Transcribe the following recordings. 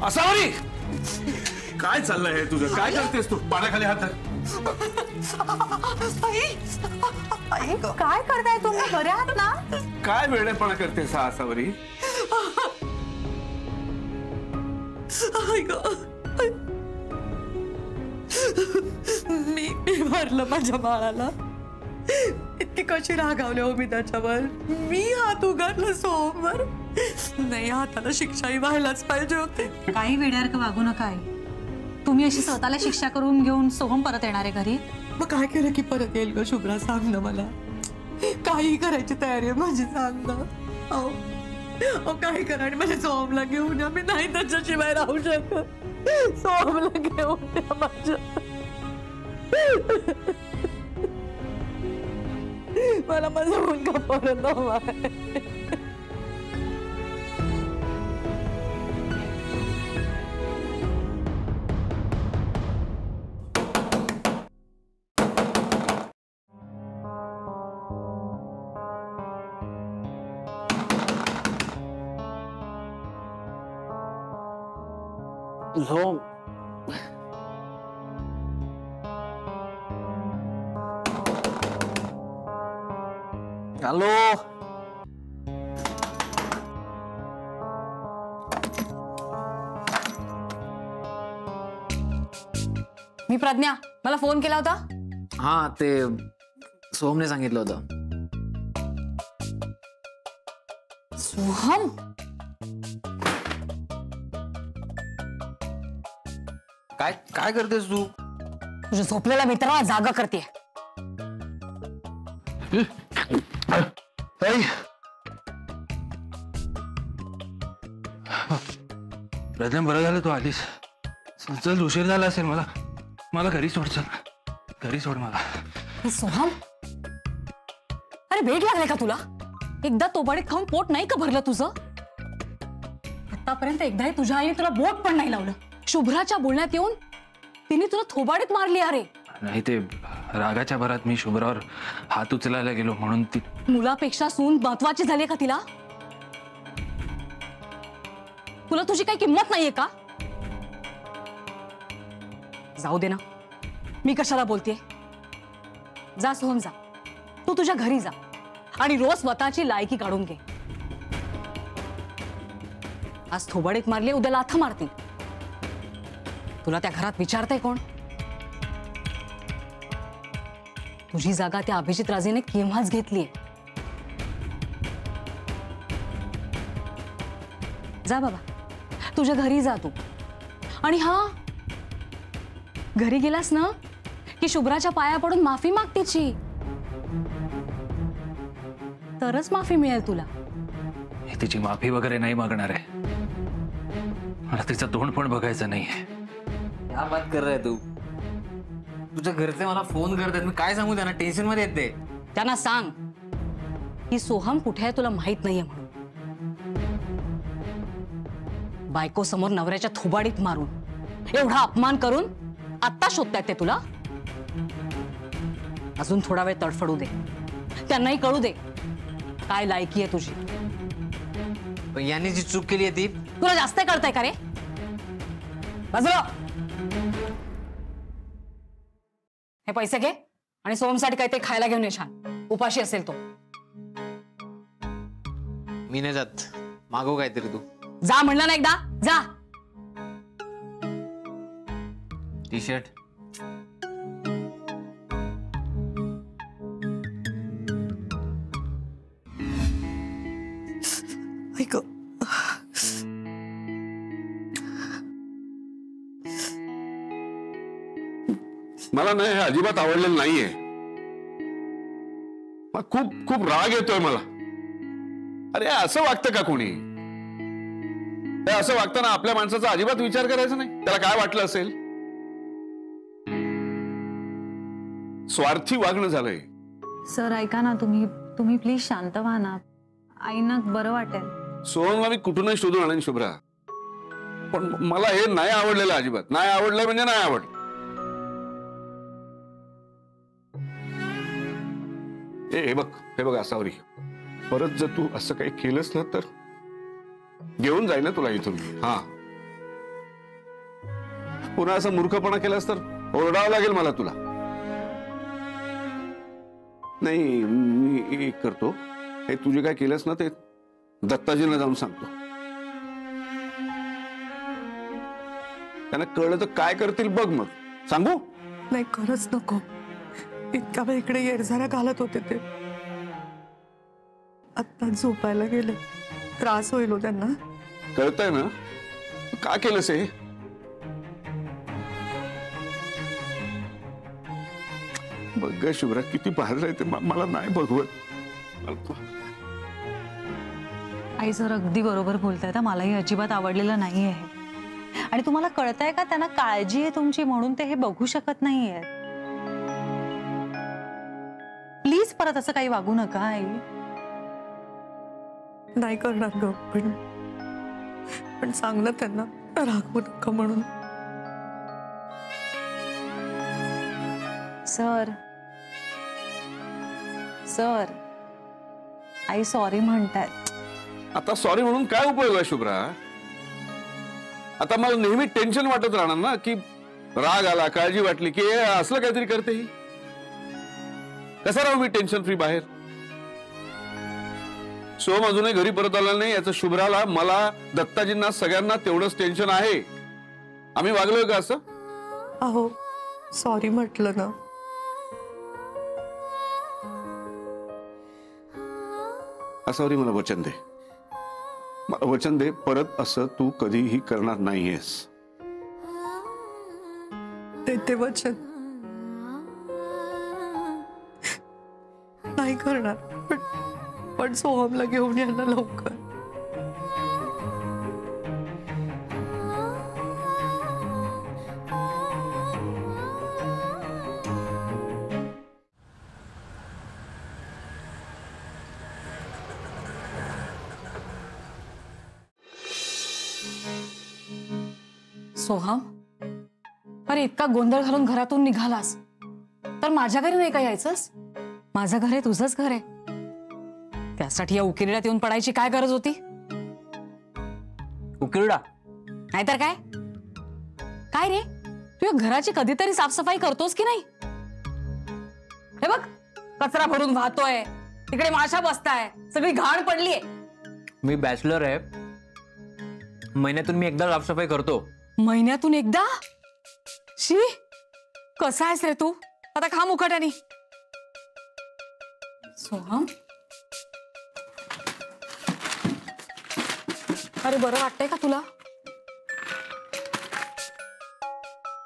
असावरी काय चाललंय हे तुझं? काय करतेस तू? पाण्याखाली हात धर. काय करताय तुम्ही? बरे आहात ना? काय वेडेपणा करतेस हा असावरी? मी मारलं माझ्या बाळाला. इतकी कशी रागावले हो मी त्याच्यावर. मी हात उगारला सोहमवर. नाही, हाताला शिक्षाही व्हायलाच पाहिजे होते. काही वेड्यासारखं वागू नका. तुम्ही अशी स्वतःला शिक्षा करून घेऊन सोहम परत येणार आहे घरी? मग काय केलं की परत येईल ग शुभ्रा? सांग ना मला. काही करायची तयारी आहे माझी, सांग ना. अहो काही करा आणि माझ्या सोहमला घेऊन या. मी नाही त्याच्याशिवाय राहू शकत. सोहमला घेऊन या माझ्या. मला माझा मुलगा परत हवाय. सोहम, हॅलो. मी प्रज्ञा. मला फोन केला होता? हा, ते सोहमने सांगितलं होतं. सोहम, काय काय करतेस तू? तुझ्या झोपलेल्या मित्राला जागा करते. प्रज्ञा, बरं झालं तू आलीस. चल, उशीर झाला असेल. मला घरी सोड. चल घरी सोड मला. सोहम, अरे भेट लागले का तुला? एकदा तोबाडीत खाऊन पोट नाही का भरलं तुझं? आतापर्यंत एकदाही तुझ्या आईने तुला बोट पण नाही लावलं. शुभ्राच्या बोलण्यात येऊन तिने तुला थोबाडीत मारली. अरे नाही, ते रागाच्या भरात मी शुभ्रावर हात उचलायला गेलो म्हणून ती. मुलापेक्षा सून महत्वाची झाली का तिला? तुला तुझी काही किंमत नाहीये का? जाऊ दे ना, मी कशाला बोलतेय. जा सोहम, जा. तू तुझ्या घरी जा आणि रोज स्वतःची लायकी काढून घे. आज थोबाडीत मारली, उद्या लाथा मारतील. तुला त्या घरात विचारतंय कोण? तुझी जागा त्या अभिजित राजेने केव्हाच घेतलीये. जा बाबा, तुझ्या घरी जा तू. आणि हा, घरी गेलास ना की शुभ्राच्या पाया पडून माफी माग तिची. तरच माफी मिळेल तुला. मी तिची माफी वगैरे नाही मागणार आहे. मला तिचं तोंड पण बघायचं नाहीये. क्या बात कर रहा तू? तुझ्या घरचे मला फोन करतात. मी काय सांगू त्यांना? टेन्शन मध्ये येते. त्यांना सांग की सोहम कुठे आहे तुला माहित नाहीये म्हणून. बायको समोर नवऱ्याच्या थोबाडीत मारून एवढा अपमान करून आत्ता शोधतायत ते तुला. अजून थोडा वेळ तडफडू दे. त्यांनाही कळू दे काय लायकी आहे तुझी. पण यांनी जी चूक केली आहे ती. तुला जास्त कळतंय का रे? बाजूला. हे पैसे घे आणि सोहमसाठी काहीतरी खायला घेऊन ये. छान उपाशी असेल तो. मी नाही जात. मागव काहीतरी तू. जा म्हणलं ना एकदा. जा. T shirt. ऐक, मला नाही, हे अजिबात आवडलेलं नाहीये. खूप खूप राग येतोय मला. अरे असं वागतं का कोणी? असं वागताना आपल्या माणसाचा अजिबात विचार करायचा नाही. त्याला काय वाटलं असेल? स्वार्थी वागणं झालंय. सर ऐका ना, तुम्ही प्लीज शांत व्हा ना. आईना बरं वाटेल. सोहमला मी कुठूनही शोधून आणेन शुभ्रा, पण मला हे नाही आवडलेलं. अजिबात नाही आवडलं म्हणजे नाही आवडलं. हे बघ असावरी, परत जर तू असं काही केलंस ना तर घेऊन जाईल ना तुला इथून. हा, पुन्हा असा मूर्खपणा केलास तर ओरडावं लागेल मला तुला. नाही, मी एक करतो, हे तुझे काय केलंस ना ते दत्ताजींना जाऊन सांगतो. त्यांना कळलं तर काय करतील बघ. मग सांगू? नाही, खरंच नको. इतका वेळ इकडे येरझारा घालत होते ते. आत्ता झोपायला गेले. त्रास होईल हो त्यांना. कळतंय ना का केलंस हे? बघ ग शुभ्रा, किती बाहेर ते मला नाही बघवत. आई सर अगदी बरोबर बोलतायत. मलाही अजिबात आवडलेलं नाही आहे. आणि तुम्हाला कळतंय का, त्यांना काळजी आहे तुमची म्हणून ते हे बघू शकत नाहीये. प्लीज परत असं काही वागू नका आई. नाही करणार ग, पण सांग ना त्यांना रागवू नका म्हणून. सर सर आई सॉरी म्हणतायत. आता सॉरी म्हणून काय उपयोग आहे शुभ्रा? आता मला नेहमी टेन्शन वाटत राहणार ना की राग आला, काळजी वाटली की असलं काहीतरी करते ही. कसा राहू मी टेन्शन फ्री बाहेर? सोम अजूनही घरी परत आला नाही याचं शुभ्राला, मला, दत्ताजींना सगळ्यांना तेवढंच टेन्शन आहे. आम्ही वागलोय का असं? अहो सॉरी म्हटलं ना. सॉरी, मला वचन दे. मला वचन दे, परत असं तू कधीही करणार नाहीयेस. देते वचन. नाही करणार, पण सोहमला घेऊन या ना लवकर. सोहम, अरे इतका गोंधळ घालून घरातून निघालास तर माझ्या घरी नाही का यायचंस? माझं घर आहे, तुझंच घर आहे. त्यासाठी या उकिरड्यात येऊन पडायची काय गरज होती? उकिरडा नाहीतर काय? काय रे, तू या घराची कधीतरी साफसफाई करतोस की नाही? हे बघ, कचरा भरून वाहतोय, तिकडे माशा बसताय, सगळी घाण पडलीये. मी बॅचलर आहे, महिन्यातून मी एकदा साफसफाई करतो. महिन्यातून एकदा? शी, कसा आहेस रे तू? आता खा मुकाट्यानी. सोहम, अरे बरं वाटतंय का तुला?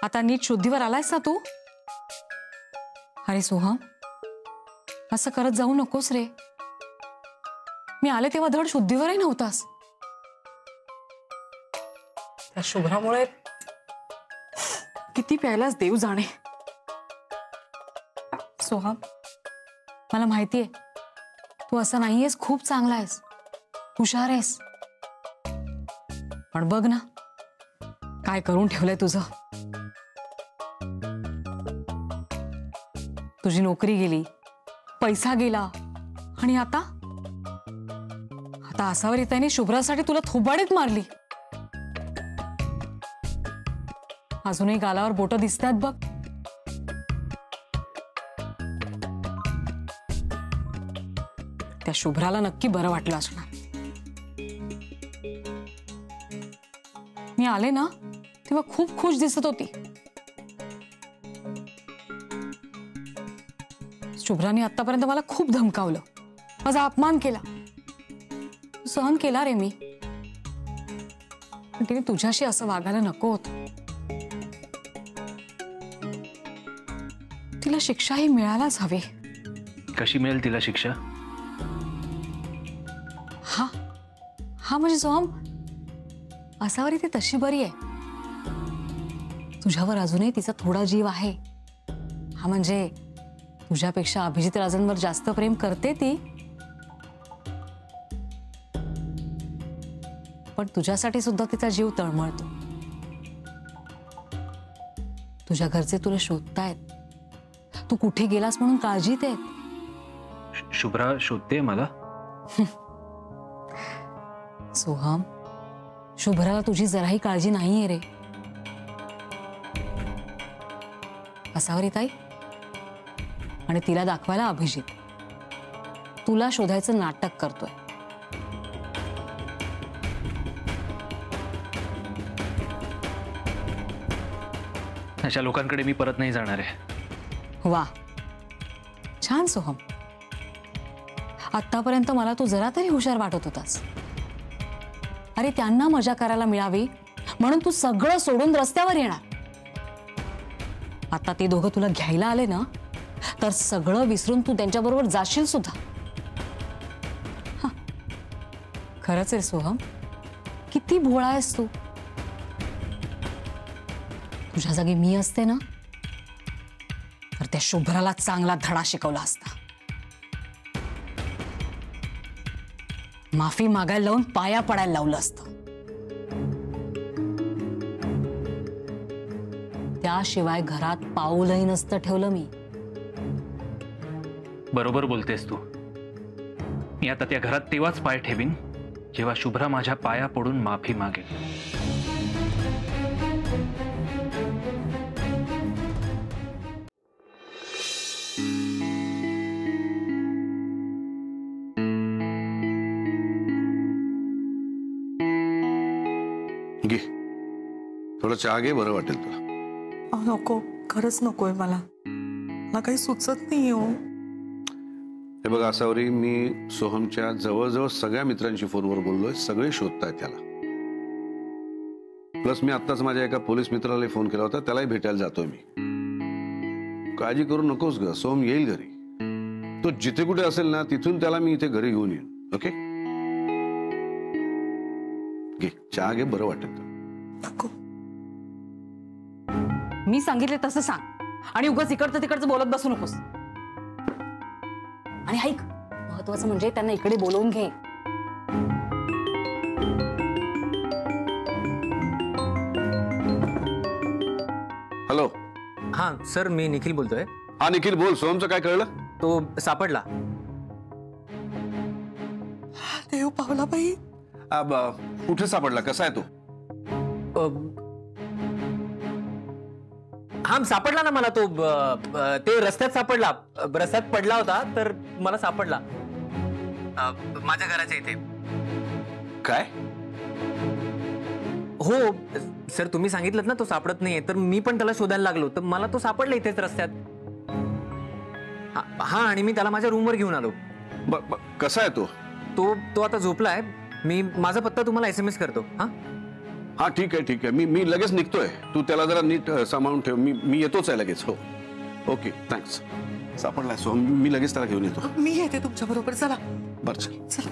आता नीट शुद्धीवर आलायस ना तू? अरे सोहम, असं करत जाऊ नकोस रे. मी आले तेव्हा धड शुद्धीवरही नव्हतास. त्या शुभ्रामुळे किती प्यायलाच देव जाणे. सोहम, मला माहितीये तू असं नाहीयेस, खूप चांगला आहेस, हुशार आहेस. पण बघ ना काय करून ठेवलंय तुझं. तुझी नोकरी गेली, पैसा गेला, आणि आता आसावर येतानी शुभ्रासाठी तुला थोबाडीत मारली. अजूनही गालावर बोटं दिसतात बघ. त्या शुभ्राला नक्की बरं वाटलं असणार. मी आले ना तेव्हा खूप खुश दिसत होती. शुभ्राने आतापर्यंत मला खूप धमकावलं, माझा अपमान केला, सहन केला रे मी. पण तिने तुझ्याशी असं वागायला नको होतं. तिला शिक्षाही मिळायलाच हवी. कशी मिळेल तिला शिक्षा? हा म्हणजे सोहम, असावरी ती तशी बरी आहे. तुझ्यावर अजूनही तिचा थोडा जीव आहे. हा म्हणजे तुझ्यापेक्षा अभिजित राजांवर जास्त प्रेम करते ती. पण तुझ्यासाठी सुद्धा तिचा जीव तळमळतो. तुझ्या घरचे तुला शोधतायत, तू कुठे गेलास म्हणून काळजीत आहेत. शुभ्रा शोधते मला? सोहम, शुभ्राला तुझी जराही काळजी नाहीये रे. असावरी ताई आणि तिला दाखवायला अभिजित तुला शोधायचं नाटक करतोय. अशा लोकांकडे मी परत नाही जाणार आहे. वा छान सोहम. आतापर्यंत मला तू जरा तरी हुशार वाटत होतास. अरे त्यांना मजा करायला मिळावी म्हणून तू सगळं सोडून रस्त्यावर येणार. आता ते दोघं तुला घ्यायला आले ना तर सगळं विसरून तू त्यांच्याबरोबर जाशील सुद्धा. खरंच आहे सोहम, किती भोळा आहेस तू. तुझ्या जागी मी असते ना तर त्या शुभ्राला चांगला धडा शिकवला असता. माफी मागायला लावून पाया पडायला लावलं असतं. त्याशिवाय घरात पाऊलही नसतं ठेवलं मी. बरोबर बोलतेस तू. मी आता त्या घरात तेव्हाच पाय ठेवीन जेव्हा शुभ्रा माझ्या पाया पडून माफी मागेल. घे थोडं चहा घे, बरं वाटेल तुला. नको, खरंच नकोय मला. मला काही सुचत नाही हो. हे बघा असावरी, मी सोहमच्या जवळजवळ सगळ्या मित्रांशी फोनवर बोललोय. सगळे शोधतायत त्याला. प्लस मी आत्ताच माझ्या एका पोलीस मित्राला फोन केला होता, त्यालाही भेटायला जातोय मी. काळजी करू नकोस ग, सोहम येईल घरी. तो जिथे कुठे असेल ना तिथून त्याला मी इथे घरी घेऊन येईन. ओके घे चहा घे, बरं वाटेल तुला. नको. मी सांगितले तसं सांग आणि उगाच इकडचं तिकडचं बोलत बसू नकोस. आणि ऐक, महत्वाचं म्हणजे त्यांना इकडे बोलवून घे. हॅलो. हा सर, मी निखिल बोलतोय. हा निखिल बोल. सोहमचं काय कळलं? तो सापडला. देव पावला बाई. कुठे सापडला? कसा आहे तो? हा सापडला ना मला तो. ते रस्त्यात सापडला. रस्त्यात पडला होता तर मला सापडला माझ्या घराच्या इथे. काय? हो सर, तुम्ही सांगितलं ना तो सापडत नाहीये, तर मी पण त्याला शोधायला लागलो तर मला तो सापडला इथेच रस्त्यात. हा आणि मी त्याला माझ्या रूमवर घेऊन आलो. कसा आहे तो? तो आता झोपलाय. मी माझा पत्ता तुम्हाला SMS करतो. हा हा ठीक आहे ठीक आहे. मी लगेच निघतोय. तू त्याला जरा नीट सांभाळून ठेव. मी येतोच आहे लगेच. हो ओके थँक्स. सापडलाय सोहम, मी लगेच त्याला घेऊन येतो. मी येते तुमच्या बरोबर. चला बरं चल. चला.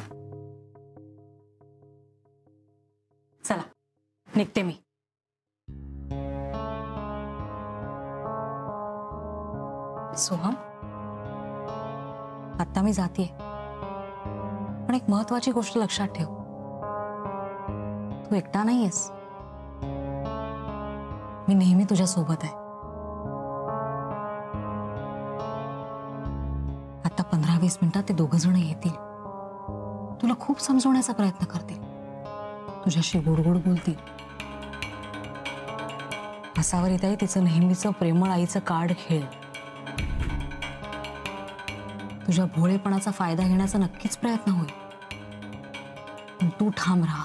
चला निघते मी. सोहम, आता मी जाते, पण एक महत्वाची गोष्ट लक्षात ठेव. तू एकटा नाहीयेस. मी नेहमी तुझ्या सोबत आहे. आता 15-20 मिनिटात ते दोघं जण येतील. तुला खूप समजवण्याचा प्रयत्न करतील. तुझ्याशी गोड गोड बोलतील. असावर येत आहे तिचं नेहमीचं प्रेमळ आईचं कार्ड खेळ. तुझ्या भोळेपणाचा फायदा घेण्याचा नक्कीच प्रयत्न होईल, पण तू ठाम राहा.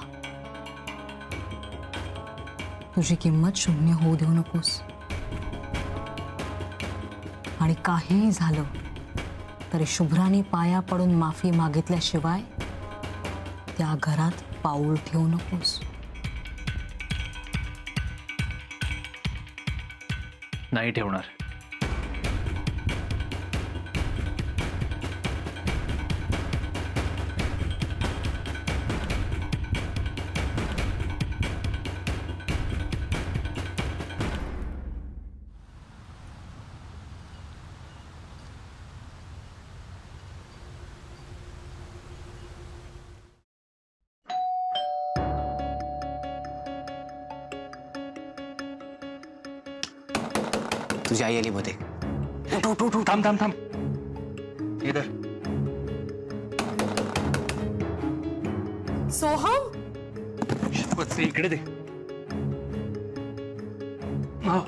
तुझी किंमत शून्य होऊ देऊ नकोस. आणि काहीही झालं तरी शुभ्राने पाया पडून माफी मागितल्याशिवाय त्या घरात पाऊल ठेवू नकोस. नाही ठेवणार. तुझी आई आली मध्ये. थांब थांब थांब. इधर. सोहम, बस इकडे दे.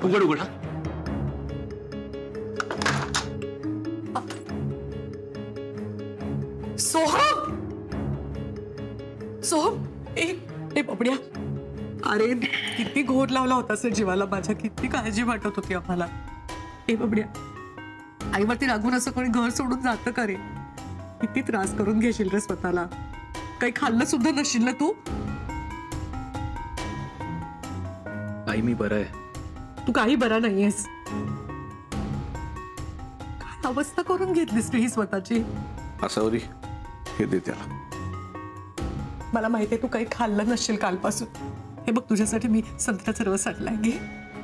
उघड उघड. बबड्या, अरे किती घोर लावला होता सर जीवाला माझ्या, किती काळजी वाटत होती आम्हाला. ए बबड्या, आईवरती रागून असं कोणी घर सोडून जातं का रे? किती त्रास करून घेशील रे स्वतःला. काही खाल्लं सुद्धा नशील ना तू. आई मी बरं आहे. तू काही बरा नाहीयेस. काय अवस्था करून घेतलीस रे ही स्वतःची. असावरी हे दे त्याला. मला माहितीये तू काही खाल्लं नसशील कालपासून. हे बघ तुझ्यासाठी मी संत्र्याचा रस आणलाय, घे.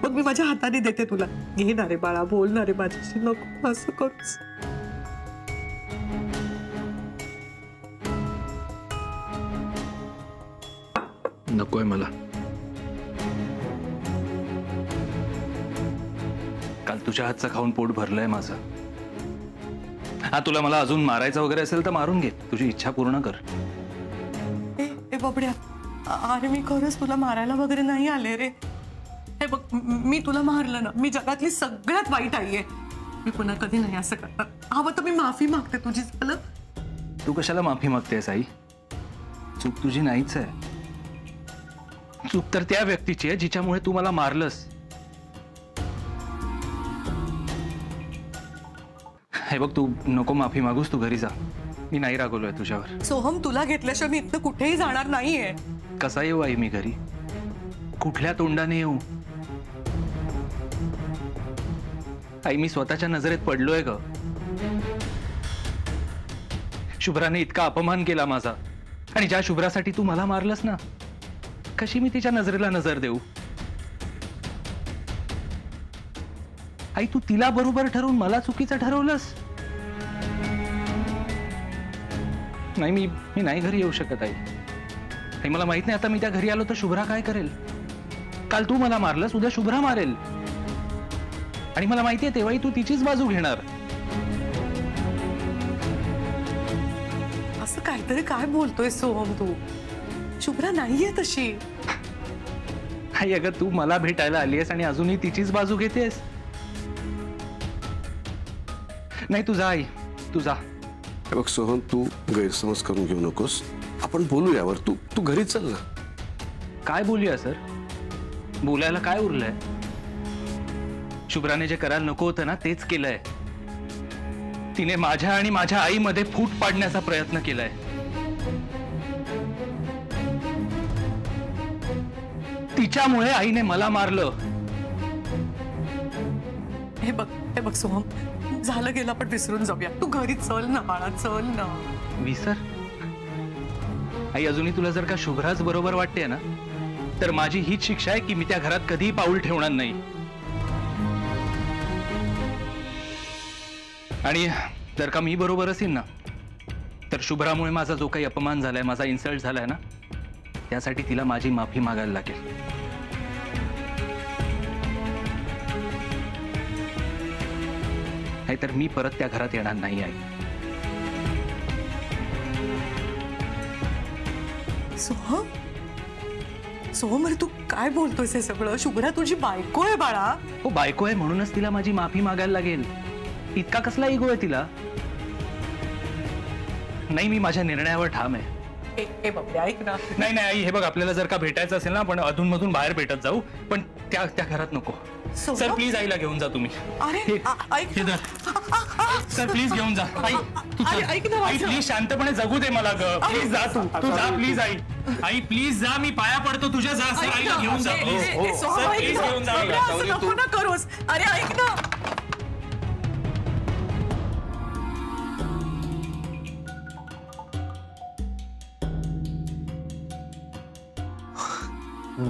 मग मी माझ्या हाताने देते तुला. घे ना रे बाळा, बोल ना रे माझ्याशी, नको असं करूस. नकोय मला. काल तुझ्या हातचं खाऊन पोट भरलंय माझं. हा तुला मला अजून मारायचं वगैरे असेल तर मारून घे, तुझी इच्छा पूर्ण कर. ए बबड्या, अरे मी खरंच तुला मारायला वगैरे नाही आले रे. हे बघ, मी तुला मारलं ना, मी जगातली सगळ्यात वाईट आई आहे. मी पुन्हा कधी नाही असं करणार. हवं तर मी माफी मागते तुझी. झालं? तू कशाला माफी मागतेस आई? चूक तुझी नाहीच आहे. चूक तर त्या व्यक्तीची आहे जिच्यामुळे तू मला मारलंस. हे बघ, तू नको माफी मागूस, तू घरी जा. मी नाही रागवलोय तुझ्यावर. सोहम, तुला घेतल्याशिवाय मी इथनं कुठेही जाणार नाहीये. कसा येऊ आई मी घरी? कुठल्या तोंडाने येऊ? आई मी स्वतःच्या नजरेत पडलोय ग. शुभ्राने इतका अपमान केला माझा, आणि ज्या शुभ्रासाठी तू मला मारलंस ना, कशी मी तिच्या नजरेला नजर देऊ? आई तू तिला बरोबर ठरवून मला चुकीचं ठरवलंस. नाही, मी नाही घरी येऊ शकत आई. आई मला माहित नाही आता मी त्या घरी आलो तर शुभ्रा काय करेल. काल तू मला मारलंस, उद्या शुभ्रा मारेल. आणि मला माहितीये तेव्हाही तू तिचीच बाजू घेणार. असं काहीतरी काय बोलतोय सोहम तू? शुभ्रा नाहीये तशी. आई अगं, तू मला भेटायला आलीयस आणि अजूनही तिचीच बाजू घेतेस. नाही तू जा आई, तू जा. हे बघ सोहम, तू गैरसमज करून घेऊ नकोस. आपण बोलू यावर. तू घरी चल ना. काय बोलूया सर? बोलायला काय उरलंय? शुभ्राने जे करायला नको होतं ना तेच केलंय. तिने माझ्या आणि माझ्या आईमध्ये फूट पाडण्याचा प्रयत्न केलाय. तिच्यामुळे आईने मला मारलं. हे बघ सोहम, झालं गेलं आपण विसरून जाऊया. तू घरी चल ना बाळा, चल ना. विसर? आई अजूनही तुला जर का शुभ्राच बरोबर वाटते ना, तर माझी हीच शिक्षा आहे की मी त्या घरात कधीही पाऊल ठेवणार नाही. आणि जर का मी बरोबर असेल ना, तर शुभ्रामुळे माझा जो काही अपमान झालाय, माझा इन्सल्ट झालाय ना, त्यासाठी तिला माझी माफी मागायला लागेल. नाहीतर मी परत त्या घरात येणार नाही आहे. सोहम, अरे तू काय बोलतोयस हे सगळं? शुभ्रा तुझी बायको आहे बाळा. हो बायको आहे म्हणूनच तिला माझी माफी मागायला लागेल. इतका कसला इगो आहे तिला? नाही, मी माझ्या निर्णयावर ठाम आहे. ए बाबा, ऐक ना. नाही आई, हे बघ, आपल्याला जर का भेटायचं असेल ना, आपण अधूनमधून बाहेर भेटत जाऊ, पण त्या घरात नको. सर प्लीज आईला घेऊन जा तुम्ही. अरे ऐक हे धर. सर प्लीज घेऊन जा. आई तू चल. ऐक ना आई प्लीज शांतपणे जगू दे मला ग. प्लीज जा तू जा प्लीज. आई प्लीज जा, मी पाया पडतो तुझ्या. जा सर, आईला घेऊन जा प्लीज. सर प्लीज घेऊन जा. नको ना करूस. अरे ऐक ना.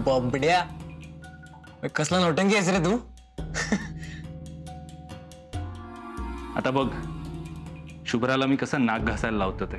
बबड्या, कसला नौटंकी आहेस रे तू? आता बघ शुभ्राला मी कसं नाक घासायला लावतो ते.